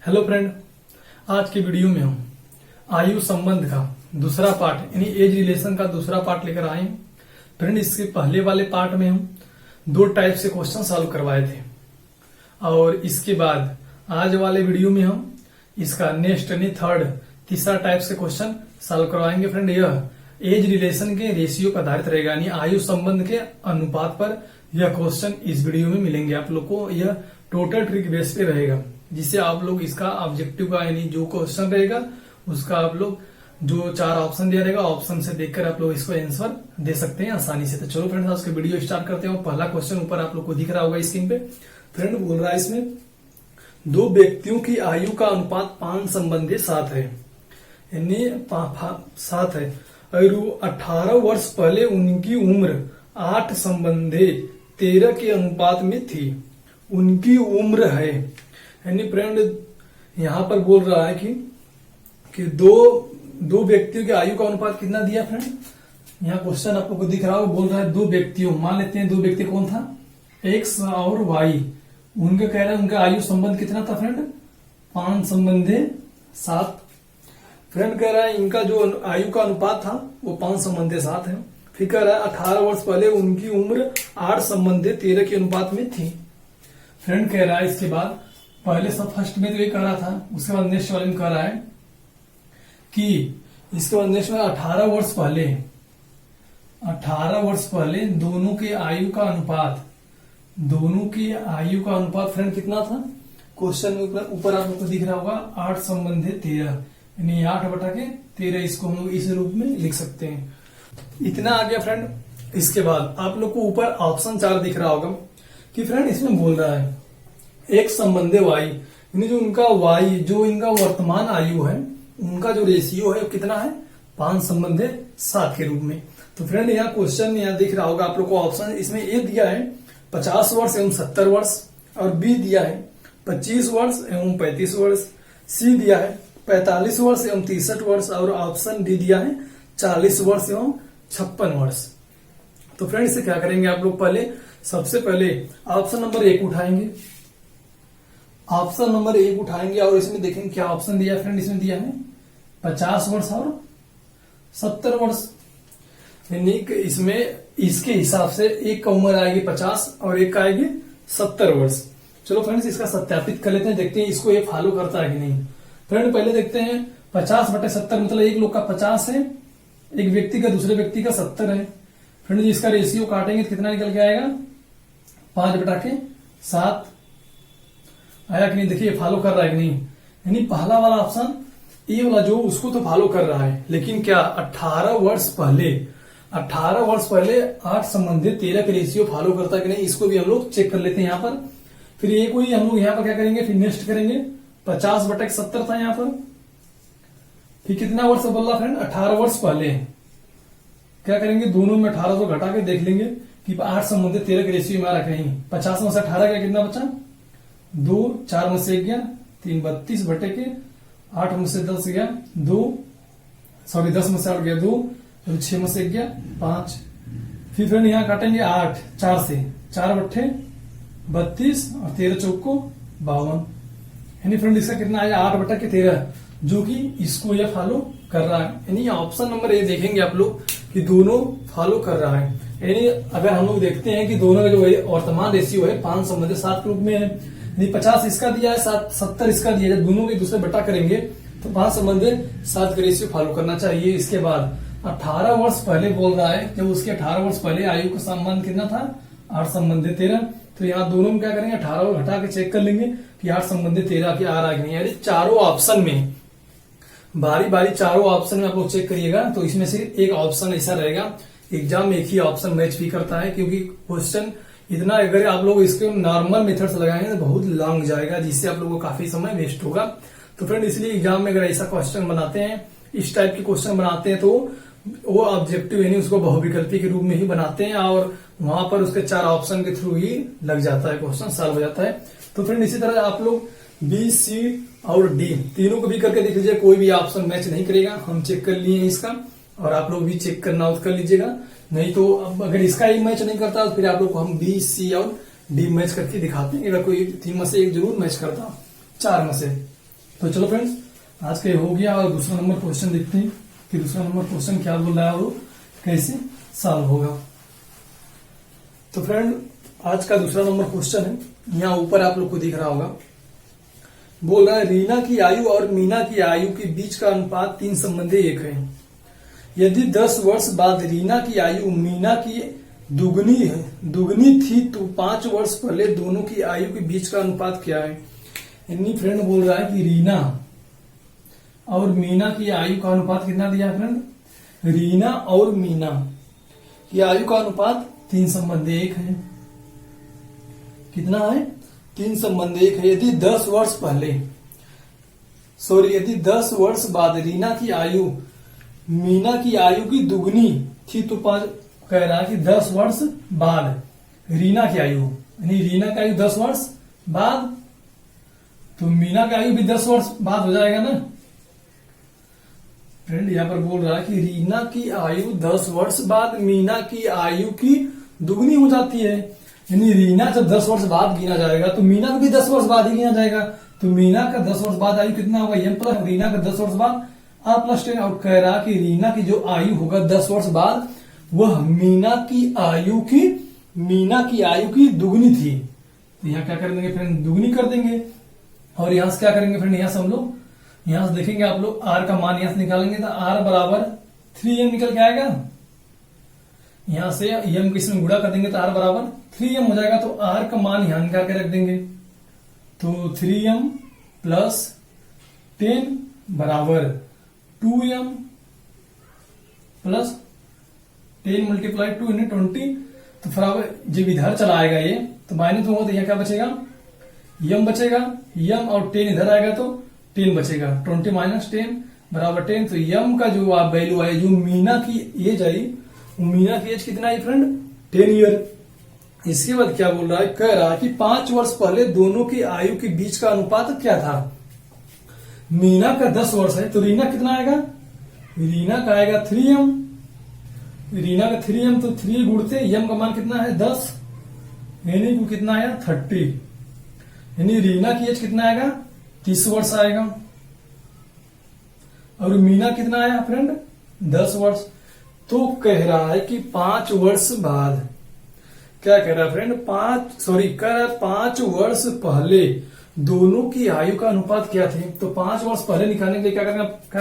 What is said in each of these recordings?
Hello friend, आज की video में हम आयु संबंध का दूसरा पार्ट यानी एज रिलेशन का दूसरा पार्ट लेकर आए हैं। फ्रेंड, इसके पहले वाले पार्ट में हम दो टाइप से क्वेश्चन सॉल्व करवाए थे और इसके बाद आज वाले वीडियो में हम इसका नेक्स्ट यानी थर्ड तीसरा टाइप से क्वेश्चन सॉल्व करवाएंगे। फ्रेंड, यह एज रिलेशन के रेशियो पर आधारित रहेगा यानी आयु संबंध के अनुपात पर यह क्वेश्चन इस वीडियो में मिलेंगे आप लोग को। यह टोटल ट्रिक बेस पे रहेगा जिससे आप लोग इसका ऑब्जेक्टिव का यानी जो क्वेश्चन रहेगा उसका आप लोग जो चार ऑप्शन दिया रहेगा ऑप्शन से देखकर आप लोग इसको आंसर दे सकते हैं आसानी से। तो चलो फ्रेंड्स, आज का वीडियो स्टार्ट करते हैं। पहला क्वेश्चन ऊपर आप लोग को दिख रहा होगा स्क्रीन पे। फ्रेंड बोल रहा है इसमें दो व्यक्तियों की आयु का अनुपात 5 संबंधी 7 है यानी 7 है और 18 वर्ष पहले उनकी उम्र 8 संबंधी 13 के अनुपात में थी। उनकी उम्र है यानी फ्रेंड यहां पर बोल रहा है कि दो व्यक्तियों की आयु का अनुपात कितना दिया। फ्रेंड, यहाँ क्वेश्चन आप लोग को दिख रहा हो, बोल रहा है दो व्यक्तियों, मान लेते हैं दो व्यक्ति कौन था, एक्स और वाई। उनका कह रहा है उनका आयु संबंध कितना था फ्रेंड, 5 संबंधी 7। फ्रेंड कह रहा है इनका जो आयु का अनुपात था वो 5 संबंधी 7 है। फिर कह रहा है 18 वर्ष पहले उनकी उम्र 8 संबंधी 13 के अनुपात में थी। फ्रेंड कह रहा है इसके बाद पहले सब फर्स्ट में तो ये कह रहा था, उसके बाद नेक्स्ट वाले में कह रहा है कि इसके बाद नेक्स्ट में 18 वर्ष पहले दोनों के आयु का अनुपात फ्रेंड कितना था। क्वेश्चन में ऊपर आप लोग को दिख रहा होगा 8 संबंधी 13 यानी 8/13 इसको हम लोग इस रूप में लिख सकते हैं। इतना आ गया फ्रेंड। इसके बाद आप लोग को ऊपर ऑप्शन 4 दिख रहा होगा कि फ्रेंड इसमें बोल रहा है एक संबंधी वाई यानी जो उनका वाई जो इनका वर्तमान आयु है उनका जो रेशियो है वो कितना है 5 संबंधी 7 के रूप में। तो फ्रेंड यहाँ क्वेश्चन यहाँ दिख रहा होगा आप लोग को ऑप्शन, इसमें ए दिया है 50 वर्ष एवं 70 वर्ष और बी दिया है 25 वर्ष एवं 35 वर्ष, सी दिया है 45 वर्ष एवं 63 वर्ष और ऑप्शन डी दिया है 40 वर्ष एवं 56 वर्ष। तो फ्रेंड इसे क्या करेंगे आप लोग, पहले सबसे पहले ऑप्शन नंबर 1 उठाएंगे। ऑप्शन नंबर 1 उठाएंगे और इसमें देखेंगे क्या ऑप्शन दिया है। फ्रेंड इसमें दिया है 50 वर्ष और 70 वर्ष यानी इसमें इसके हिसाब से एक का उम्र आएगी 50 और एक का आएगी 70 वर्ष। चलो फ्रेंड्स इसका सत्यापित कर लेते हैं, देखते हैं इसको ये फॉलो करता है कि नहीं। फ्रेंड पहले देखते हैं 50/70 मतलब एक लोग का 50 है, एक व्यक्ति का दूसरे व्यक्ति का 70 है। फ्रेंड इसका रेशियो काटेंगे तो कितना निकल के आएगा 5/7 आया कि नहीं। देखिए फॉलो कर रहा है कि नहीं, यानी पहला वाला ऑप्शन ए वाला जो उसको तो फॉलो कर रहा है, लेकिन क्या 18 वर्ष पहले 8 संबंधित 13 के रेशियो फॉलो करता है कि नहीं, इसको भी हम लोग चेक कर लेते हैं यहाँ पर। फिर ये कोई हम लोग यहाँ पर क्या करेंगे, फिर नेक्स्ट करेंगे 50/70 था यहाँ पर। फिर कितना वर्ष बोल रहा फ्रेंड 18 वर्ष पहले, क्या करेंगे दोनों में 18 को घटा के देख लेंगे कि 8 संबंधित 13 के रेशियो में आ रहा कहीं 50 में से 18 का कितना बचा 2, 4 में से 1 गया 3, 32/8 में से 10 गया 2, 10 में से 8 गया 2, 6 में से 1 गया 5। फिर फ्रेंड यहाँ काटेंगे 8 4 से 4/32 और 13 चौक को 52 यानी फ्रेंड इसका कितना आएगा 8/13 जो कि इसको यह फॉलो कर रहा है। यानी ऑप्शन नंबर ए देखेंगे आप लोग कि दोनों फॉलो कर रहा है। यानी अगर हम लोग देखते हैं कि दोनों का जो वर्तमान रेशियो है 5 संबंधी 7 के रूप में है, 50 इसका दिया है 70 इसका दिया है, जब दोनों के दूसरे बटा करेंगे तो 5 संबंधी 7 का रेशियो फॉलो करना चाहिए। इसके बाद 18 वर्ष पहले बोल रहा है, जब उसके 18 वर्ष पहले आयु का संबंध कितना था 8 संबंधी 13, तो यहाँ दोनों में क्या करेंगे 18 को घटा के चेक कर लेंगे कि 8 संबंधी 13 की आ रहा है कि नहीं। यानी चारों ऑप्शन में बारी बारी चारों ऑप्शन में आप लोग चेक करिएगा तो इसमें से एक ऑप्शन ऐसा रहेगा, एग्जाम में एक ही ऑप्शन मैच भी करता है, क्योंकि क्वेश्चन इतना अगर आप लोग इसके नॉर्मल मेथड से लगाएंगे तो बहुत लॉन्ग जाएगा जिससे आप लोगों को काफी समय वेस्ट होगा। तो फ्रेंड इसलिए एग्जाम में अगर ऐसा क्वेश्चन बनाते हैं, इस टाइप के क्वेश्चन बनाते हैं तो वो ऑब्जेक्टिव यानी उसको बहुविकल्पी के रूप में ही बनाते हैं और वहां पर उसके 4 ऑप्शन के थ्रू ही लग जाता है, क्वेश्चन सॉल्व हो जाता है। तो फ्रेंड इसी तरह आप लोग बी, सी और डी तीनों को भी करके देख लीजिए, कोई भी ऑप्शन मैच नहीं करेगा। हम चेक कर लिए इसका और आप लोग भी चेक करना कर लीजिएगा, नहीं तो अब अगर इसका ही मैच नहीं करता तो फिर आप लोग को हम बी, सी और डी मैच करके दिखाते हैं। अगर कोई 3 में से एक जरूर मैच करता 4 में से। तो चलो फ्रेंड्स, आज का ये हो गया और दूसरा नंबर क्वेश्चन देखते हैं कि दूसरा नंबर क्वेश्चन क्या बोल रहा है और कैसे सॉल्व होगा। तो फ्रेंड, आज का दूसरा नंबर क्वेश्चन है, यहाँ ऊपर आप लोग को दिख रहा होगा। बोल रहा है रीना की आयु और मीना की आयु के बीच का अनुपात 3:1 है। यदि 10 वर्ष बाद रीना की आयु मीना की दुगनी थी तो 5 वर्ष पहले दोनों की आयु के बीच का अनुपात क्या है। यानी फ्रेंड बोल रहा है कि रीना और मीना की आयु का अनुपात कितना दिया है फ्रेंड। रीना और मीना की आयु का अनुपात 3:1 है। कितना है? 3:1 है। यदि 10 वर्ष बाद रीना की आयु मीना की आयु की दुगनी थी तो कह रहा है कि 10 वर्ष बाद रीना की आयु, यानी रीना की आयु 10 वर्ष बाद, तो मीना की आयु भी 10 वर्ष बाद हो जाएगा ना फ्रेंड। यहां पर बोल रहा है कि रीना की आयु 10 वर्ष बाद मीना की आयु की दुगनी हो जाती है। यानी रीना जब 10 वर्ष बाद गिना जाएगा तो मीना को भी 10 वर्ष बाद ही गिना जाएगा। तो मीना का 10 वर्ष बाद आयु कितना होगा, m प्लस रीना का 10 वर्ष बाद r+10। और कह रहा कि रीना की जो आयु होगा 10 वर्ष बाद वह मीना की आयु की दुगनी थी। तो यहाँ क्या कर देंगे फ्रेंड, दुगनी कर देंगे। और यहां से क्या करेंगे फ्रेंड, यहां से हम लोग यहां से देखेंगे आप लोग r का मान यहां से निकालेंगे तो r बराबर 3m निकल के आएगा। यहां से m को इसमें गुणा कर देंगे तो r बराबर 3m हो जाएगा। तो r का मान यहां निकाल के रख देंगे तो 3m प्लस 10 बराबर 2m प्लस 10 मल्टीप्लाई 2 यानी 20। तो बराबर जब इधर चला आएगा ये तो माइनस में हो तो यहाँ क्या बचेगा, m बचेगा। m और 10 इधर आएगा तो 10 बचेगा। 20 माइनस 10 बराबर 10। तो m का जो वैल्यू है, जो मीना की एज आई, मीना की एज कितना है फ्रेंड, 10 ईयर। इसके बाद क्या बोल रहा है, कह रहा है कि 5 वर्ष पहले दोनों की आयु के बीच का अनुपात क्या था। मीना का 10 वर्ष है तो रीना कितना आएगा, रीना का आएगा 3m। रीना का 3m तो 3 गुणते m का मान कितना है 10, यानी को कितना आया 30। यानी रीना की एज कितना आएगा 30 वर्ष आएगा। और मीना कितना आया फ्रेंड 10 वर्ष। तो कह रहा है कि 5 वर्ष बाद, क्या कह रहा है फ्रेंड, 5 वर्ष पहले दोनों की आयु का अनुपात क्या थे। तो 5 वर्ष पहले निकालने के लिए क्या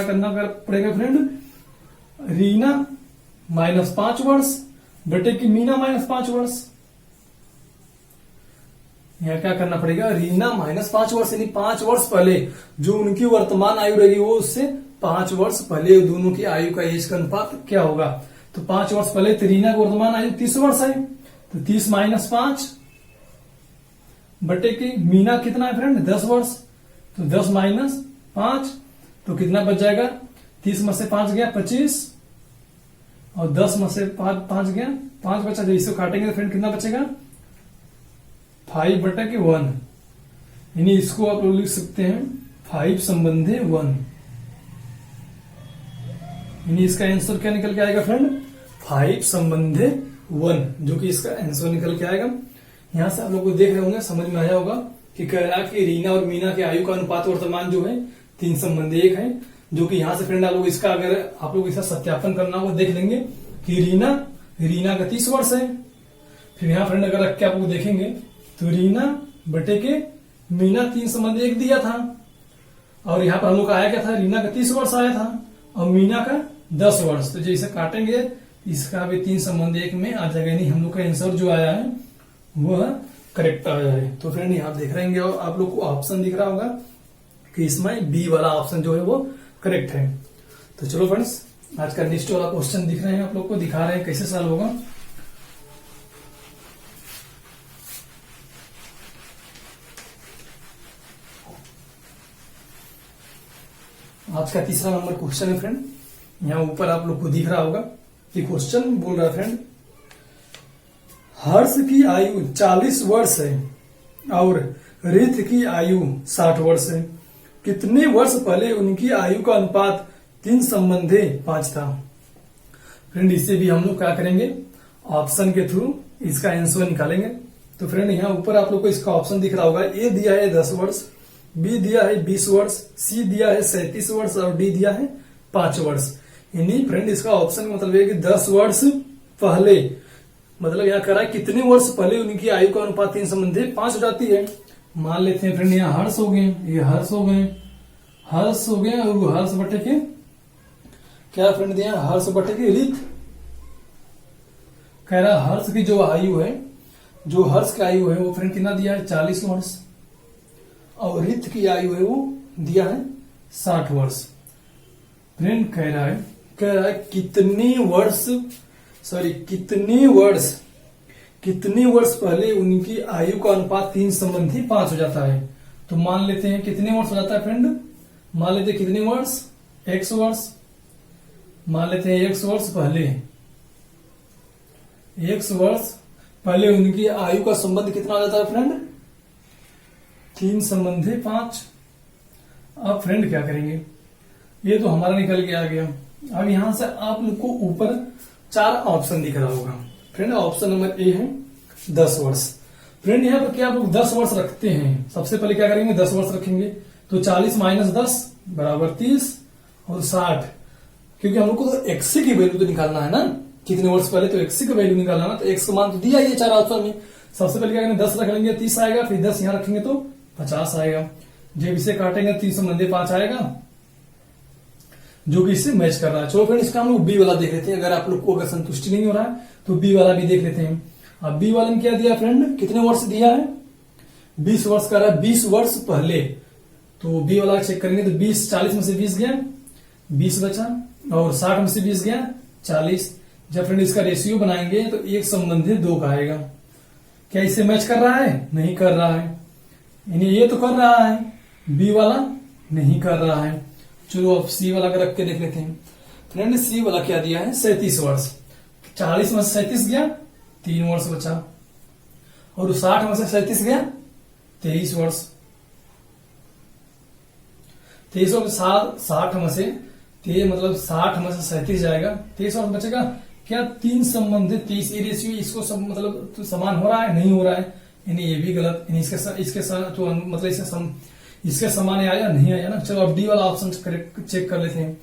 करना पड़ेगा फ्रेंड, रीना माइनस 5 वर्ष बटे की मीना माइनस 5 वर्ष। यहां क्या करना पड़ेगा, रीना माइनस 5 वर्ष, यानी 5 वर्ष पहले जो उनकी वर्तमान आयु रहेगी वो उससे 5 वर्ष पहले दोनों की आयु का एज का अनुपात क्या होगा। तो 5 वर्ष पहले तो रीना की वर्तमान आयु 30 वर्ष है तो 30 माइनस 5 बटे की मीना कितना है फ्रेंड 10 वर्ष। तो 10 माइनस 5 तो कितना बच जाएगा, 30 में से 5 गया 25 और 10 में से 5 गया 5 बचा। जब इसको काटेंगे तो फ्रेंड कितना बचेगा 5 बटा के 1। यानी इसको आप लोग लिख सकते हैं 5/1। यानी इसका आंसर क्या निकल के आएगा फ्रेंड 5/1, जो कि इसका आंसर निकल के आएगा। यहां से आप लोग को देख रहे होंगे, समझ में आया होगा कि कह रहा कि रीना और मीना के आयु का अनुपात वर्तमान जो है 3:1 है। जो कि यहां से फ्रेंड आप लोग इसका अगर आप लोग इसका सत्यापन करना हो देख लेंगे कि रीना का 30 वर्ष है। फिर यहाँ फ्रेंड अगर रख के आप लोग देखेंगे तो रीना बटे के मीना 3:1 दिया था और यहाँ पर हम लोग का आया क्या था, रीना का 30 वर्ष आया था और मीना का 10 वर्ष। तो जैसे काटेंगे इसका भी 3:1 में आ जाएगा। यानी हम लोग का आंसर जो आया है वह करेक्ट आया है। तो फ्रेंड यहाँ देख रहे हैं आप लोग को ऑप्शन दिख रहा होगा कि इसमें बी वाला ऑप्शन जो है वो करेक्ट है। तो चलो फ्रेंड्स, आज का नेक्स्ट वाला क्वेश्चन दिख रहे हैं आप लोग को, दिखा रहे हैं कैसे सॉल्व होगा। आज का तीसरा नंबर क्वेश्चन है फ्रेंड, यहाँ ऊपर आप लोग को दिख रहा होगा कि क्वेश्चन बोल रहा है फ्रेंड, हर्ष की आयु 40 वर्ष है और रित की आयु 60 वर्ष है। कितने वर्ष पहले उनकी आयु का अनुपात 3:5 था। फ्रेंड इसे भी हम लोग क्या करेंगे, ऑप्शन के थ्रू इसका आंसर निकालेंगे। तो फ्रेंड यहाँ ऊपर आप लोग को इसका ऑप्शन दिख रहा होगा, ए दिया है 10 वर्ष, बी दिया है 20 वर्ष, सी दिया है 37 वर्ष और डी दिया है 5 वर्ष। यानी फ्रेंड इसका ऑप्शन का मतलब है कि 10 वर्ष पहले, मतलब यहाँ करा है कितने वर्ष पहले उनकी आयु का अनुपात 3 संबंधी 5 हो जाती है। मान लेते हैं फ्रेंड यहाँ हर्ष हो गए, ये हर्ष हो गए, हर्ष हो गए और वो हर्ष बटे के क्या फ्रेंड दिया, हर्ष बटे के रित। कह रहा हर्ष की जो आयु है, जो हर्ष की आयु है वो फ्रेंड कितना दिया है 40 वर्ष और रित की आयु है वो दिया है 60 वर्ष। फ्रेंड कह रहा है कितने वर्ष पहले उनकी आयु का अनुपात 3 संबंधी 5 हो जाता है। तो मान लेते हैं कितने वर्ष हो जाता है फ्रेंड, मान लेते हैं कितने वर्ष, x वर्ष, मान लेते हैं x वर्ष पहले, x वर्ष पहले उनकी आयु का संबंध कितना हो जाता है फ्रेंड, 3 संबंधी 5। अब फ्रेंड क्या करेंगे, ये तो हमारा निकल के आ गया। अब यहां से आप लोग को ऊपर 4 ऑप्शन दिख रहा होगा फ्रेंड। ऑप्शन नंबर ए है 10 वर्ष। फ्रेंड यहाँ पर क्या आप लोग 10 वर्ष रखते हैं, सबसे पहले क्या करेंगे 10 वर्ष रखेंगे तो 40 माइनस 10 बराबर 30 और 60, क्योंकि हम लोग को तो एक्स की वैल्यू तो निकालना है ना, कितने वर्ष पहले तो एक्स की वैल्यू निकालना ना, तो एक्स का मान तो दिया ही 4 ऑप्शन में। सबसे पहले क्या करेंगे 10 रख लेंगे 30 आएगा, फिर 10 यहाँ रखेंगे तो 50 आएगा, जब इसे काटेंगे 3 संबंधी 5 आएगा जो कि इससे मैच कर रहा है। चलो फ्रेंड इसका हम लोग बी वाला देख लेते हैं, अगर आप लोग को अगर संतुष्टि नहीं हो रहा है तो बी वाला भी देख लेते हैं। अब बी वाले में क्या दिया फ्रेंड, कितने वर्ष दिया है 20 वर्ष का रहा है, 20 वर्ष पहले। तो बी वाला चेक करेंगे तो 20, 40 में से 20 गया 20 बचा और 60 में से 20 गया 40। जब फ्रेंड इसका रेशियो बनाएंगे तो 1 संबंधी 2 का आएगा। क्या इससे मैच कर रहा है, नहीं कर रहा है, यानी ये तो कर रहा है, बी वाला नहीं कर रहा है। चलो अब सी वाला रख के देख लेते हैं। फ्रेंड सी वाला क्या दिया है 37 वर्ष, 40 में से 37 गया 3 वर्ष बचा और 60 में से 37 गया 23 वर्ष, 23 और 60 में से मतलब 60 में से 37 जाएगा 23 वर्ष बचेगा। क्या 3 संबंधित 23 रेशियो इसको सब मतलब तो समान हो रहा है, नहीं हो रहा है, यानी ये भी गलत, यानी इसके साथ तो मतलब इसके समान आया नहीं आया ना। चलो अब डी वाला ऑप्शन चेक कर लेते हैं।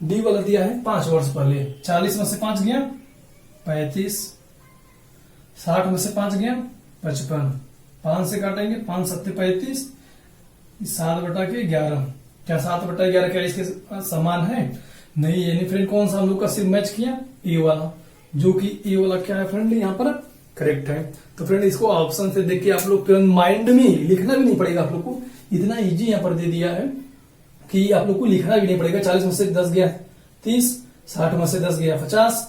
डी वाला दिया है 5 वर्ष पहले, 40 में से 5 गया 35, 60 में से 5 गया 55, 5 से काटेंगे 5 7 35, 7 बटा के 11। क्या 7 बटा 11 क्या इसके समान है, नहीं, यानी फ्रेंड कौन सा हम लोग का सिर्फ मैच किया ए वाला, जो कि ए वाला क्या है फ्रेंड यहाँ पर करेक्ट है। तो फ्रेंड इसको ऑप्शन से देख के आप लोग माइंड में लिखना भी नहीं पड़ेगा, आप लोग को इतना इजी यहाँ पर दे दिया है कि आप लोग को लिखना भी नहीं पड़ेगा। 40 में से 10 गया 30, 60 में से 10 गया 50,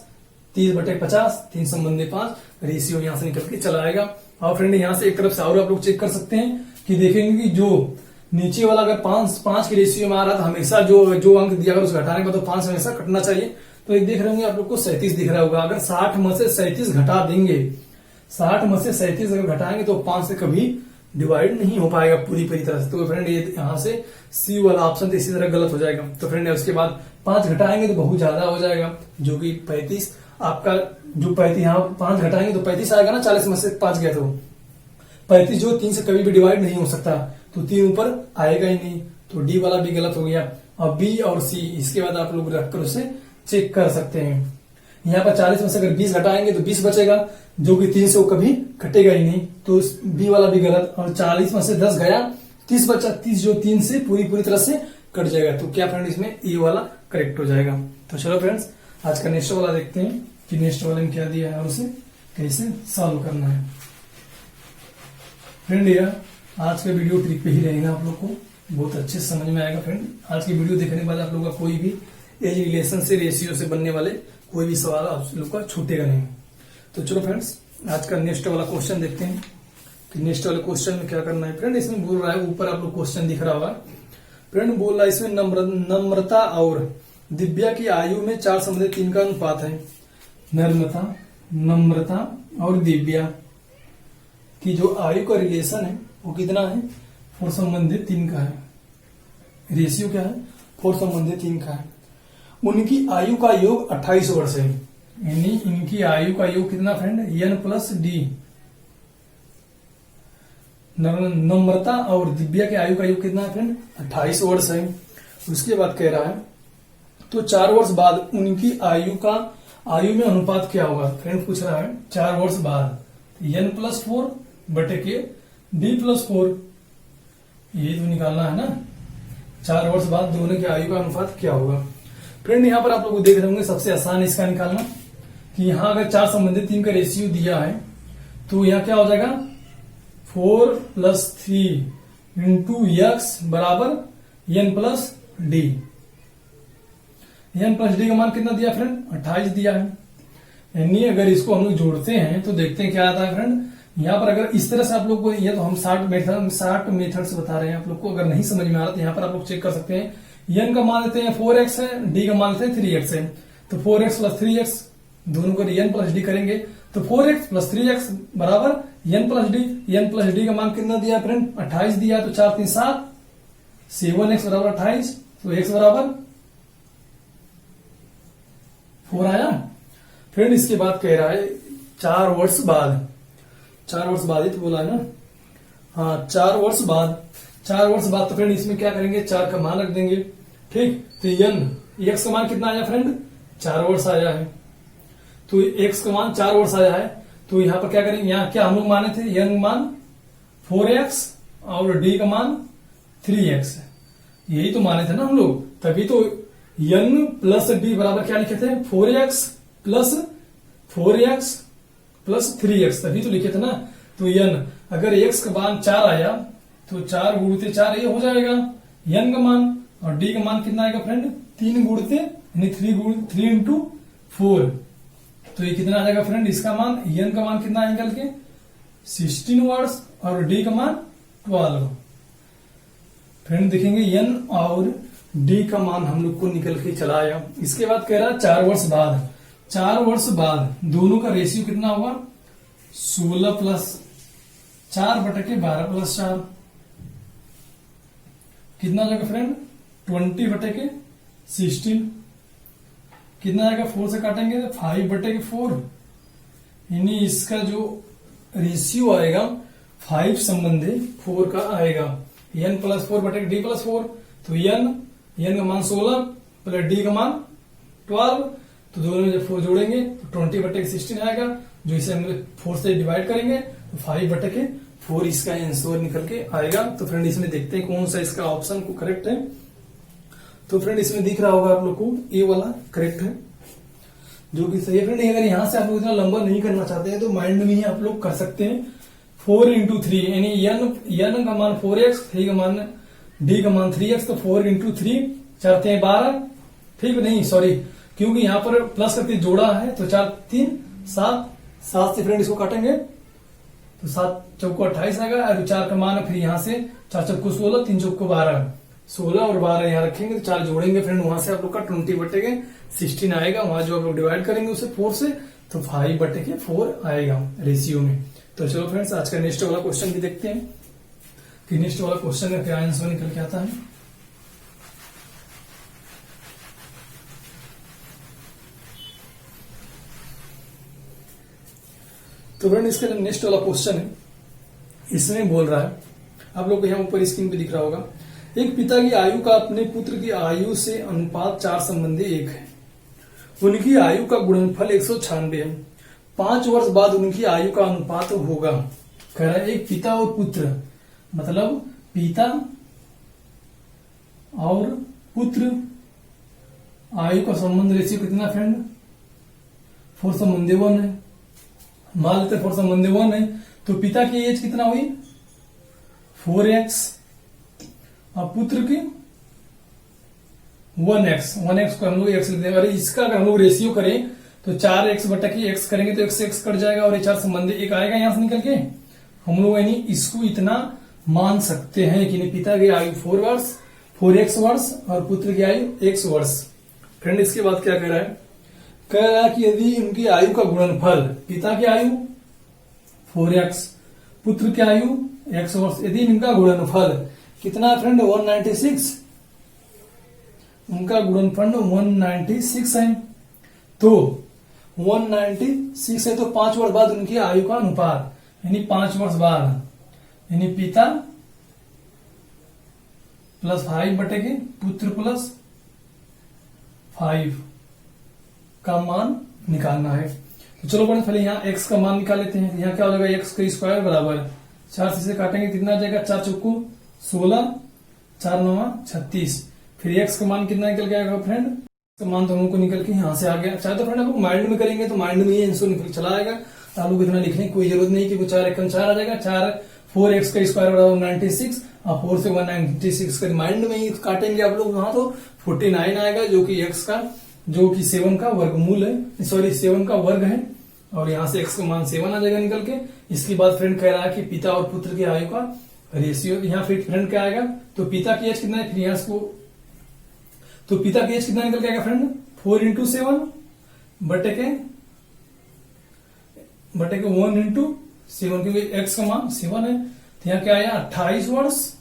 30 बटे 50, 3 संबंधी 5, रेशियो यहाँ से निकल के चला आएगा। और फ्रेंड यहाँ से एक तरफ से और आप लोग चेक कर सकते हैं कि देखेंगे कि जो नीचे वाला अगर 5 के रेशियो में आ रहा था, हमेशा जो अंक दिया उसको घटाने का तो 5 हमेशा कटना चाहिए। तो एक देख रहे होंगे आप लोग को 37 दिख रहा होगा, अगर 60 में से 37 घटा देंगे, 60 में से 37 अगर घटाएंगे तो 5 से कभी डिवाइड नहीं हो पाएगा पूरी तरह से। तो फ्रेंड ये यहाँ से सी वाला ऑप्शन तो इसी तरह गलत हो जाएगा। तो फ्रेंड उसके बाद 5 घटाएंगे तो बहुत ज्यादा हो जाएगा, जो कि 35 आपका जो 35 यहाँ 5 घटाएंगे तो 35 आएगा ना, 40 में से 5 गया तो 35 जो 3 से कभी भी डिवाइड नहीं हो सकता, तो 3 ऊपर आएगा ही नहीं। तो डी वाला भी गलत हो गया। अब बी और सी इसके बाद आप लोग रखकर उसे चेक कर सकते हैं। यहाँ पर 40 में से अगर 20 घटाएंगे तो 20 बचेगा, जो कि 3 से वो कभी कटेगा ही नहीं, तो बी वाला भी गलत। और 40 में से 10 गया 30 बचा, 30 जो 3 से पूरी तरह से कट जाएगा। तो क्या फ्रेंड इसमें ए वाला करेक्ट हो जाएगा। तो चलो फ्रेंड्स आज का नेक्स्ट वाला देखते हैं कि नेक्स्ट वाले में क्या दिया है और उसे कैसे सॉल्व करना है। फ्रेंड यह आज का वीडियो ट्रिक पे ही रहेगा, आप लोग को बहुत अच्छे से समझ में आएगा। फ्रेंड आज की वीडियो देखने के बाद आप लोग का कोई भी एज रिलेशन से रेशियो से बनने वाले कोई भी सवाल आप लोग का छूटेगा नहीं। तो चलो फ्रेंड्स आज का नेक्स्ट वाला क्वेश्चन देखते हैं कि नेक्स्ट वाले क्वेश्चन में क्या करना है। फ्रेंड इसमें बोल रहा है, ऊपर आप लोग क्वेश्चन दिख रहा होगा, फ्रेंड बोल रहा है इसमें नम्रता और दिव्या की आयु में 4 संबंधित 3 का अनुपात है। नम्रता और दिव्या की जो आयु का रिलेशन है वो कितना है 4 संबंधित 3 का है। रेशियो क्या है 4 संबंधित 3 का है। उनकी आयु का योग 28 वर्ष है, यानी इनकी आयु का योग कितना फ्रेंड n प्लस डी। नम्रता और दिव्या की आयु का योग कितना है फ्रेंड? 28 वर्ष है। उसके बाद कह रहा है तो 4 वर्ष बाद उनकी आयु में अनुपात क्या होगा? फ्रेंड पूछ रहा है 4 वर्ष बाद n+4 बटे के d+4, ये तो निकालना है ना। 4 वर्ष बाद दोनों की आयु का अनुपात क्या होगा? फ्रेंड यहाँ पर आप लोग देख रहे होंगे सबसे आसान इसका निकालना कि यहाँ अगर 4 संबंधित 3 का रेशियो दिया है तो यहाँ क्या हो जाएगा 4+3 इंटू x बराबर n+d। n+d का मान कितना दिया फ्रेंड? 28 दिया है। यानी अगर इसको हम लोग जोड़ते हैं तो देखते हैं क्या आता है फ्रेंड। यहाँ पर अगर इस तरह से आप लोग को, ये तो हम 60 मेथड से बता रहे हैं आप लोग को, अगर नहीं समझ में आ रहा तो यहाँ पर आप लोग चेक कर सकते हैं। n का मान लेते हैं 4x है, d का मान लेते हैं 3x है, तो 4x + 3x दोनों को n+d करेंगे तो 4x + 3x बराबर n+d। n+d का मान कितना दिया फ्रेंड? 28 दिया, तो 4 3 7, 7x बराबर 28, तो x बराबर 4 आया। फ्रेंड इसके बाद कह रहा है 4 वर्ष बाद, 4 वर्ष बाद ही तो बोला है ना। हाँ 4 वर्ष बाद तो फ्रेंड इसमें क्या करेंगे 4 का मान रख देंगे, ठीक। तो x का मान कितना आया फ्रेंड? 4 वर्ष आया है। तो x का मान 4 वर्ष आया है तो यहाँ पर क्या करेंगे, यहाँ क्या हम लोग माने थे n मान 4x और d का मान 3x, यही तो माने थे ना हम लोग। तभी तो n+d बराबर क्या लिखे थे? 4x + 3x, तभी तो लिखे थे ना। तो n अगर x का मान 4 आया तो 4 गुणित 4 ये हो जाएगा n का मान, और d का मान कितना आएगा फ्रेंड? 3 गुणित यानी 3 इंटू 4, तो ये कितना आ जाएगा फ्रेंड? इसका मान n का मान कितना आएगा निकल के 16 वर्ष और d का मान 12। फ्रेंड देखेंगे n और d का मान हम लोग को निकल के चला आया। इसके बाद कह रहा है 4 वर्ष बाद, 4 वर्ष बाद दोनों का रेशियो कितना होगा? 16+4 बटे के 12+4 कितना जाएगा फ्रेंड? 20 बटे के 16 कितना आएगा? 4 से काटेंगे तो 5 बटे के 4, यानी इसका जो रेशियो आएगा 5 संबंधी 4 का आएगा। n+4 बटे के d+4, तो n का मान 16 प्लस d का मान 12, तो दोनों जब 4 जोड़ेंगे तो 20 बटे के 16 आएगा, जो इसे हम 4 से डिवाइड करेंगे तो 5 बटे के 4 इसका आंसर निकल के आएगा। तो फ्रेंड इसमें देखते हैं कौन सा इसका ऑप्शन को करेक्ट है। तो फ्रेंड इसमें दिख रहा होगा आप लोग को ए वाला करेक्ट है, जो कि सही है फ्रेंड। अगर यहाँ से आप लोग इतना लंबा नहीं करना चाहते हैं तो माइंड में ही आप लोग कर सकते हैं। 4 इंटू 3 यानी n का मान 4x, 3 का मान d का मान 3x, तो 4 इंटू 3 4 3 12, ठीक नहीं सॉरी, क्योंकि यहाँ पर प्लस करके जोड़ा है तो 4 3 7, 7 से फ्रेंड इसको काटेंगे तो 7 चौको 28 आएगा, और 4 का मान फिर यहाँ से 4 चौको 16, 3 चौको 12, 16 और 12 यहाँ रखेंगे तो 4 जोड़ेंगे फ्रेंड, वहां से आप लोग का 20 बटे के 16 आएगा। वहां जो आप लोग डिवाइड करेंगे उसे 4 से तो 5 बटे के 4 आएगा रेशियो में। तो चलो फ्रेंड्स आज का नेक्स्ट वाला क्वेश्चन भी देखते हैं कि नेक्स्ट वाला क्वेश्चन का क्या आंसर निकल के आता है। तो फ्रेंड इसका जो नेक्स्ट वाला क्वेश्चन है इसमें बोल रहा है, आप लोग को यहाँ ऊपर स्क्रीन पे दिख रहा होगा, एक पिता की आयु का अपने पुत्र की आयु से अनुपात 4 संबंधी 1 है। उनकी आयु का गुणनफल 196 है। 5 वर्ष बाद उनकी आयु का अनुपात होगा। कह रहा है एक पिता और पुत्र, मतलब पिता और पुत्र आयु का संबंध रेशियो कितना फ्रेंड? 4/1 है। मान लेते 4/1 है तो पिता की एज कितना हुई? 4x और पुत्र की 1x को हम लोग x लिखते हैं। और इसका अगर हम लोग रेशियो करें तो 4x बटा की x करेंगे तो x कट जाएगा और ये 4 संबंधी 1 आएगा यहां से निकल के। हम लोग यानी इसको इतना मान सकते हैं कि पिता की आयु 4x वर्ष और पुत्र की आयु x वर्ष। फ्रेंड इसके बाद क्या कह रहा है? कह रहा है कि यदि उनकी आयु का गुणनफल, पिता की आयु 4x, पुत्र की आयु x वर्ष, यदि इनका गुणनफल कितना फ्रेंड? 196, उनका गुणनफल 196 है। तो 196 है तो 5 वर्ष बाद उनकी आयु का अनुपात, यानी 5 वर्ष बाद, यानी पिता प्लस 5 बटे के पुत्र प्लस 5 का मान निकालना है। तो चलो पहले यहाँ x का मान निकाल लेते हैं। यहाँ क्या हो जाएगा, x का स्क्वायर बराबर 4 से काटेंगे कितना आ जाएगा, 4 चौको 16, 4 9 36। फिर x का मान कितना निकल के आएगा फ्रेंड, तो मान तो हमको निकल के यहाँ से आ गया। चाहे तो फ्रेंड आप माइंड में करेंगे तो माइंड में ये आंसर निकल चला आएगा, तो आप लोग इतना लिखने की कोई जरूरत नहीं कि वो 4 1 4 आ जाएगा। 4x का स्क्वायर बराबर 96 और 4 से 196 का माइंड में ही काटेंगे आप लोग, वहां तो 49 आएगा जो कि x का, जो कि 7 का वर्गमूल है, सॉरी 7 का वर्ग है। और यहाँ से x का मान 7 आ जाएगा निकल के। इसके बाद फ्रेंड कह रहा है कि पिता और पुत्र की आयु का रेशियो। यहाँ फिर फ्रेंड क्या आएगा, तो पिता की एज कितना है, फिर यहाँ को तो पिता की एज कितना निकल के आएगा फ्रेंड, 4 इंटू 7 बटे के 1 इंटू 7, क्योंकि x का मान 7 है। तो यहाँ क्या आया 28 वर्ष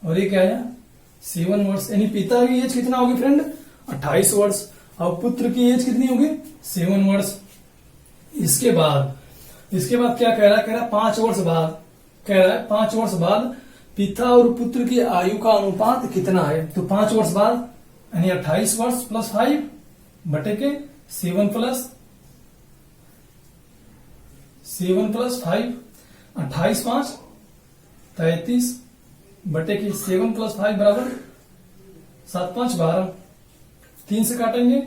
और ये क्या आया 7 वर्ष। यानी पिता की एज कितना होगी फ्रेंड 28 वर्ष और पुत्र की एज कितनी होगी 7 वर्ष। इसके बाद क्या कह रहा है, 5 वर्ष बाद, कह रहा है 5 वर्ष बाद पिता और पुत्र की आयु का अनुपात कितना है। तो 5 वर्ष बाद यानी 28 वर्ष प्लस 5 बटे के 7 प्लस 5, 28 5 33 बटे के 7 प्लस 5 बराबर 7 5 12। 3 से काटेंगे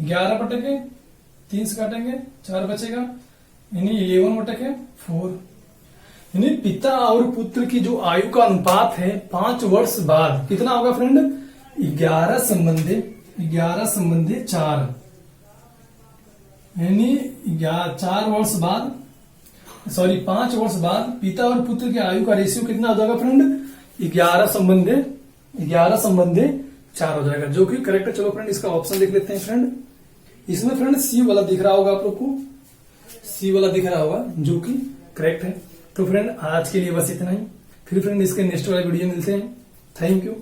11 बटे के 3 से काटेंगे 4 बचेगा, यानी 11 बटे के 4। यानी पिता और पुत्र की जो आयु का अनुपात है 5 वर्ष बाद कितना होगा फ्रेंड, 11 संबंधी 4। यानी 4 वर्ष बाद, सॉरी 5 वर्ष बाद पिता और पुत्र की आयु का रेशियो कितना हो जाएगा फ्रेंड, 11 संबंधी 4 हो जाएगा, जो कि करेक्ट है। चलो फ्रेंड इसका ऑप्शन देख लेते हैं फ्रेंड। इसमें फ्रेंड सी वाला दिख रहा होगा आप लोग को, सी वाला दिख रहा होगा जो कि करेक्ट है। तो फ्रेंड आज के लिए बस इतना ही, फिर फ्रेंड इसके नेक्स्ट वाले वीडियो मिलते हैं। Thank you.